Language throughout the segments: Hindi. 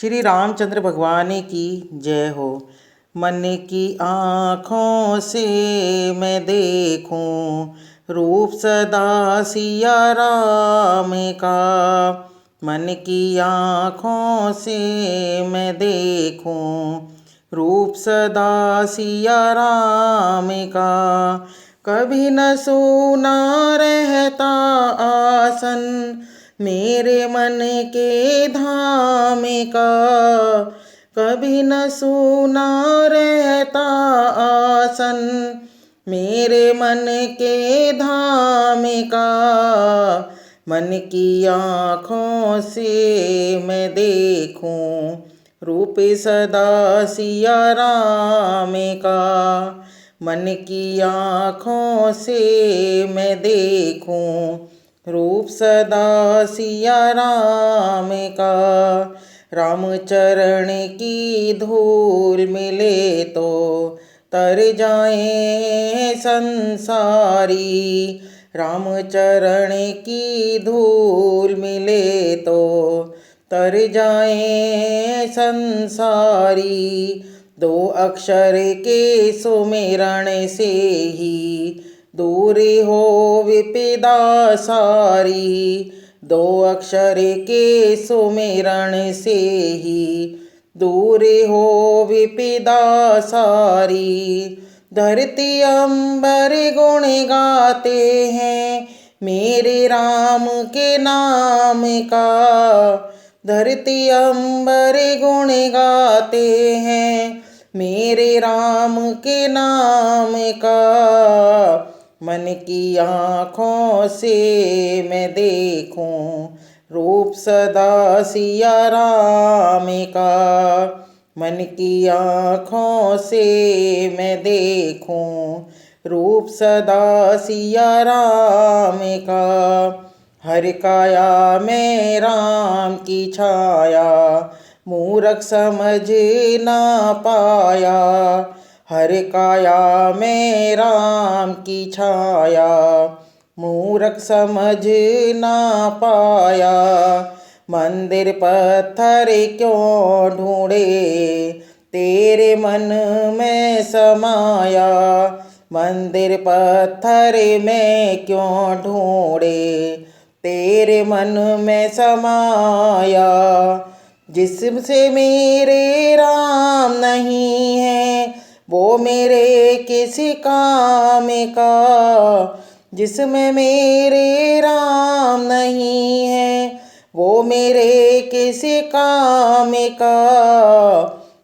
श्री रामचंद्र भगवान की जय हो। मन की आँखों से मैं देखूं रूप सदा सिया राम का। मन की आँखों से मैं देखूं रूप सदा सिया राम का। कभी न सूना रहता आसन मेरे मन के धाम का। कभी न सूना रहता आसन मेरे मन के धाम का। मन की आँखों से मैं देखूं रूप सदा सिया राम का। मन की आँखों से मैं देखूं रूप सदा सिया राम का। राम चरण की धूल मिले तो तर जाए संसारी। राम चरण की धूल मिले तो तर जाए संसारी। दो अक्षर के सुमिरण से ही दूर हो विपदा सारी। दो अक्षर के सुमिरण से ही दूर हो विपदा सारी। धरती अंबर गुण गाते हैं मेरे राम के नाम का। धरती अंबर गुण गाते हैं मेरे राम के नाम का। मन की आँखों से मैं देखूं रूप सदा सिया राम का। मन की आँखों से मैं देखूं रूप सदा सिया राम का। हर काया में राम की छाया मूरख समझ ना पाया। हर काया में राम की छाया मूरख समझ ना पाया। मंदिर पत्थर क्यों ढूंढे तेरे मन में समाया। मंदिर पत्थर में क्यों ढूंढे तेरे मन में समाया। जिससे मेरे राम नहीं है वो मेरे किसी काम का। जिसमें मेरे राम नहीं है वो मेरे किसी काम का।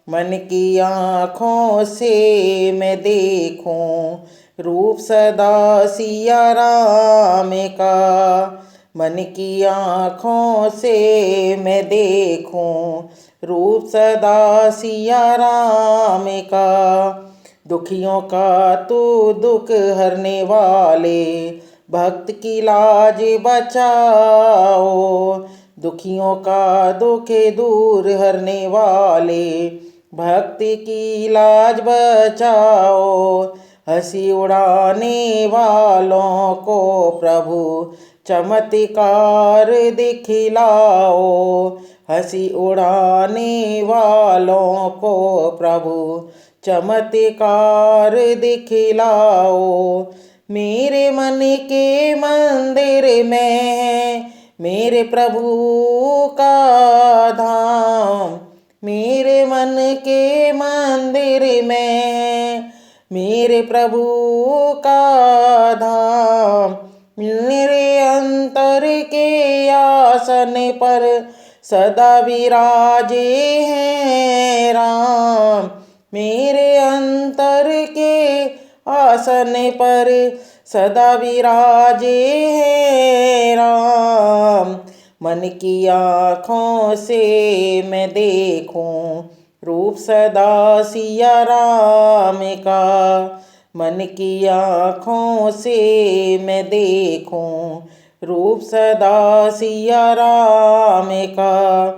मन की आँखों से मैं देखूं रूप सदा सिया राम का। मन की आँखों से मैं देखूं रूप सदा सिया राम का। दुखियों का तू दुख हरने वाले भक्त की लाज बचाओ। दुखियों का दुख दूर हरने वाले भक्ति की लाज बचाओ। हंसी उड़ाने वालों को प्रभु चमत्कार दिखलाओ। हंसी उड़ाने वालों को प्रभु चमत्कार दिखलाओ। मेरे मन के मंदिर में है मेरे प्रभु का धाम। मेरे मन के मंदिर में है मेरे प्रभु का धाम। मेरे अंतर के आसन पर सदा विराजे हैं राम। मेरे अंतर के आसन पर सदा विराजे हैं राम। मन की आँखों से मैं देखूं रूप सदा सिया राम का। मन की आँखों से मैं देखूं रूप सदा सिया राम का।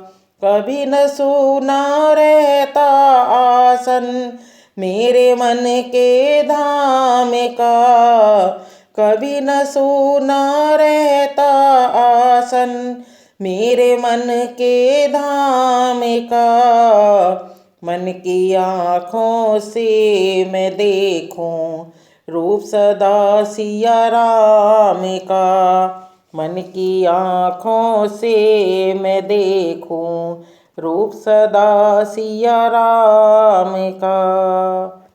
कभी न सूना रहता आसन मेरे मन के धाम का। कभी न सूना रहता आसन मेरे मन के धाम का मन की आँखों से मैं देखूं रूप सदा सिया राम का। मन की आँखों से मैं देखूं रूप सदा सिया राम का।